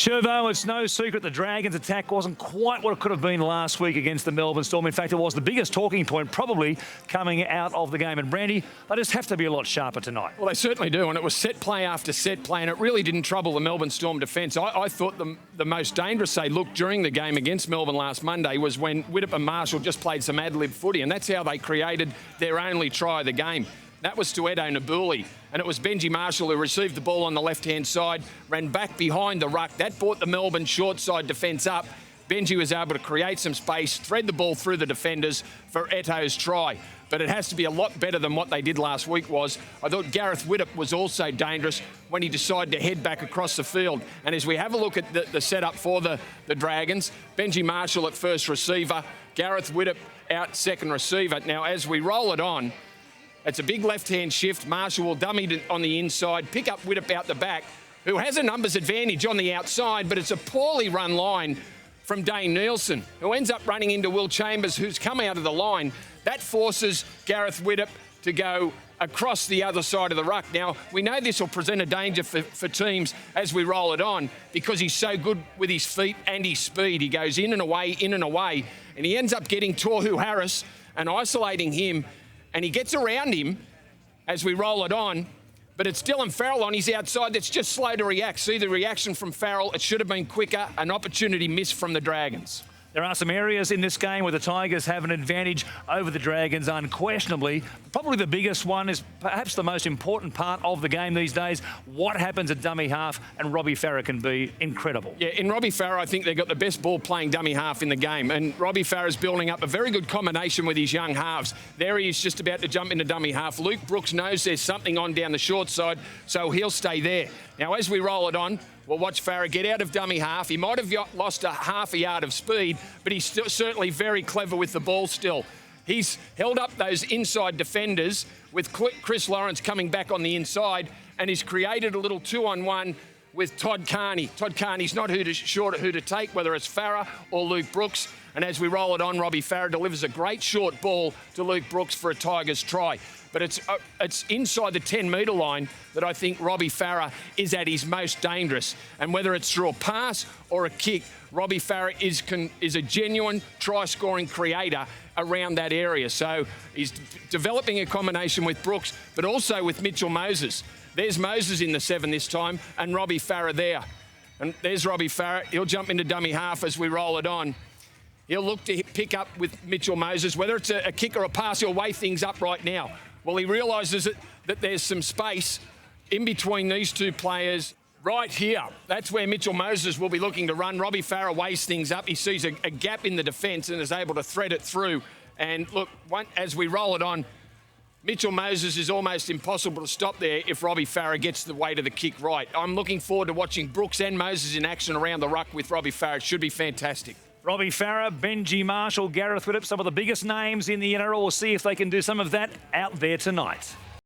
Chervo, it's no secret the Dragons' attack wasn't quite what it could have been last week against the Melbourne Storm. In fact, it was the biggest talking point probably coming out of the game. And Brandy, they just have to be a lot sharper tonight. Well, they certainly do, and it was set play after set play, and it really didn't trouble the Melbourne Storm defence. I thought the most dangerous they looked during the game against Melbourne last Monday was when Widdop and Marshall just played some ad-lib footy, and that's how they created their only try of the game. That was to Edo Nabuli, and it was Benji Marshall who received the ball on the left-hand side, ran back behind the ruck. That brought the Melbourne short side defence up. Benji was able to create some space, thread the ball through the defenders for Eto's try. But it has to be a lot better than what they did last week was. I thought Gareth Widdop was also dangerous when he decided to head back across the field. And as we have a look at the setup for the Dragons, Benji Marshall at first receiver, Gareth Widdop out second receiver. Now, as we roll it on, it's a big left-hand shift. Marshall will dummy on the inside, pick up Widdop out the back, who has a numbers advantage on the outside, but it's a poorly run line from Dane Nielsen, who ends up running into Will Chambers, who's come out of the line. That forces Gareth Widdop to go across the other side of the ruck. Now, we know this will present a danger for teams as we roll it on because he's so good with his feet and his speed. He goes in and away, and he ends up getting Tohu Harris and isolating him, and he gets around him as we roll it on, but it's Dylan Farrell on his outside that's just slow to react. See the reaction from Farrell. It should have been quicker. An opportunity missed from the Dragons. There are some areas in this game where the Tigers have an advantage over the Dragons, unquestionably. Probably the biggest one is perhaps the most important part of the game these days. What happens at dummy half, and Robbie Farah can be incredible. Yeah, in Robbie Farah, I think they've got the best ball-playing dummy half in the game, and Robbie Farah's building up a very good combination with his young halves. There he is just about to jump into dummy half. Luke Brooks knows there's something on down the short side, so he'll stay there. Now, as we roll it on, we'll watch Farah get out of dummy half. He might have lost a half a yard of speed, but he's certainly very clever with the ball still. He's held up those inside defenders with Chris Lawrence coming back on the inside, and he's created a little 2-on-1 with Todd Carney. Todd Carney's not sure who to take, whether it's Farah or Luke Brooks. And as we roll it on, Robbie Farah delivers a great short ball to Luke Brooks for a Tigers try. But it's inside the 10-metre line that I think Robbie Farah is at his most dangerous. And whether it's through a pass or a kick, Robbie Farah is a genuine try-scoring creator around that area. So he's developing a combination with Brooks, but also with Mitchell Moses. There's Moses in the 7 this time, and Robbie Farah there. And there's Robbie Farah. He'll jump into dummy half as we roll it on. He'll look to pick up with Mitchell Moses. Whether it's a kick or a pass, he'll weigh things up right now. Well, he realises that there's some space in between these two players right here. That's where Mitchell Moses will be looking to run. Robbie Farah weighs things up. He sees a gap in the defence and is able to thread it through. And look, as we roll it on, Mitchell Moses is almost impossible to stop there if Robbie Farah gets the weight of the kick right. I'm looking forward to watching Brooks and Moses in action around the ruck with Robbie Farah. It should be fantastic. Robbie Farah, Benji Marshall, Gareth Widdop, some of the biggest names in the NRL. We'll see if they can do some of that out there tonight.